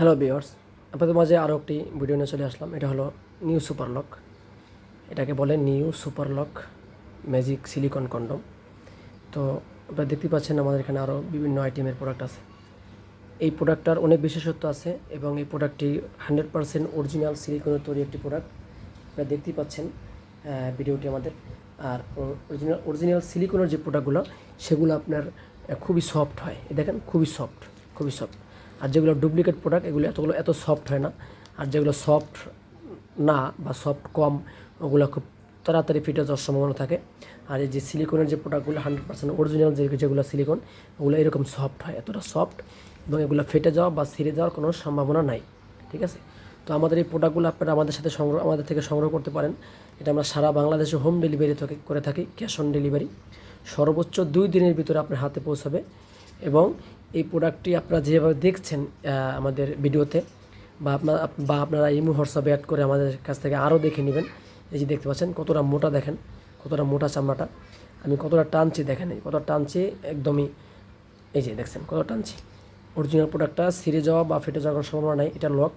Hello viewers, আপনাদের মাঝে আরও একটি ভিডিও নিয়ে চলে আসলাম। এটা হলো নিউ সুপার লক। এটাকে বলে new super lock magic silicone condom. তো আপনারা দেখতে পাচ্ছেন আমাদের এখানে আরও বিভিন্ন আইটেমের প্রোডাক্ট আছে। এই প্রোডাক্টটার অনেক বিশেষত্ব আছে এবং এই প্রোডাক্টটি 100% অরিজিনাল সিলিকনের তৈরি একটি প্রোডাক্ট। আপনারা দেখতেই পাচ্ছেন ভিডিওটি আমাদের। আর অরিজিনাল সিলিকনের যে প্রোডাক্টগুলো সেগুলো আপনার খুবই সফট হয়। দেখেন খুবই সফট, খুবই সফট। আর যেগুলো ডুপ্লিকেট প্রোডাক্ট এগুলো এত সফট হয় না। আর যেগুলো সফট না বা সফট কম ওগুলো খুব তাড়াতাড়ি ফিটে যাওয়ার সম্ভাবনা থাকে। আর এই যে সিলিকনের যে প্রোডাক্টগুলো 100% অরিজিনাল যেগুলো সিলিকন ওগুলো এরকম সফট হয়, এতটা সফট এবং এগুলো ফেটে যাওয়া বা ছিঁড়ে যাওয়ার কোনো সম্ভাবনা নাই। ঠিক আছে, তো আমাদের এই প্রোডাক্টগুলো আপনারা আমাদের থেকে সংগ্রহ করতে পারেন। এটা আমরা সারা বাংলাদেশে হোম ডেলিভারি করে থাকি, ক্যাশ অন ডেলিভারি। সর্বোচ্চ 2 দিনের ভিতরে আপনার হাতে পৌঁছাবে। এবং এই প্রোডাক্টটি আপনারা যেভাবে দেখছেন আমাদের ভিডিওতে বা আপনারা ইমো হোয়াটসঅ্যাপে অ্যাড করে আমাদের কাছ থেকে আরও দেখে নেবেন। এই যে দেখতে পাচ্ছেন কতটা মোটা, দেখেন কতটা মোটা চামড়াটা। আমি কতটা টানছি দেখেন, কতটা টানছি একদমই। এই যে দেখছেন কতটা টানছি। অরিজিনাল প্রোডাক্টটা ছিঁড়ে যাওয়া বা ফেটে যাওয়ার কোনো সম্ভাবনা নাই। এটা লক,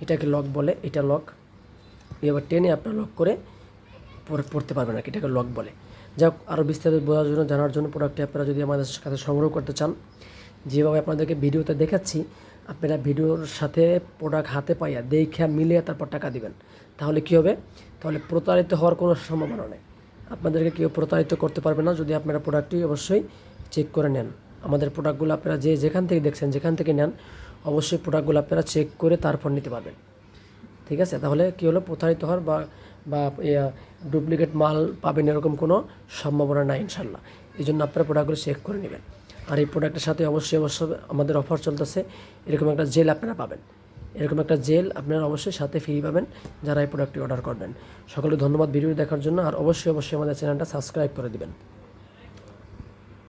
এটাকে লক বলে। এটা লক এবার টেনে আপনার লক করে পড়তে পারবেন না, এটাকে লক বলে। যাক, আরও বিস্তারিত বোঝার জন্য জানার জন্য প্রোডাক্টটি আপনারা যদি আমাদের কাছে সংগ্রহ করতে চান, যেভাবে আপনাদেরকে ভিডিওতে দেখাচ্ছি, আপনারা ভিডিওর সাথে প্রোডাক্ট হাতে পাইয়া দেখা মিলিয়ে তারপর টাকা দিবেন। তাহলে কী হবে? তাহলে প্রতারিত হওয়ার কোনো সম্ভাবনা নেই। আপনাদেরকে কেউ প্রতারিত করতে পারবে না যদি আপনারা প্রোডাক্টটি অবশ্যই চেক করে নেন। আমাদের প্রোডাক্টগুলো আপনারা যেখান থেকে দেখছেন, যেখান থেকে নেন, অবশ্যই প্রোডাক্টগুলো আপনারা চেক করে তারপর নিতে পারবেন। ঠিক আছে, তাহলে কী হলো, প্রতারিত হওয়ার বা ডুপ্লিকেট মাল পাবেন এরকম কোনো সম্ভাবনা নাই ইনশাল্লাহ। এই জন্য আপনারা প্রোডাক্টগুলো চেক করে নেবেন। আর এই প্রোডাক্টের সাথে অবশ্যই আমাদের অফার চলতেছে। এরকম একটা জেল আপনারা পাবেন, এরকম একটা জেল আপনারা অবশ্যই সাথে ফ্রি পাবেন যারা এই প্রোডাক্টটি অর্ডার করবেন। সকলে ধন্যবাদ ভিডিও দেখার জন্য। আর অবশ্যই আমাদের চ্যানেলটা সাবস্ক্রাইব করে দিবেন।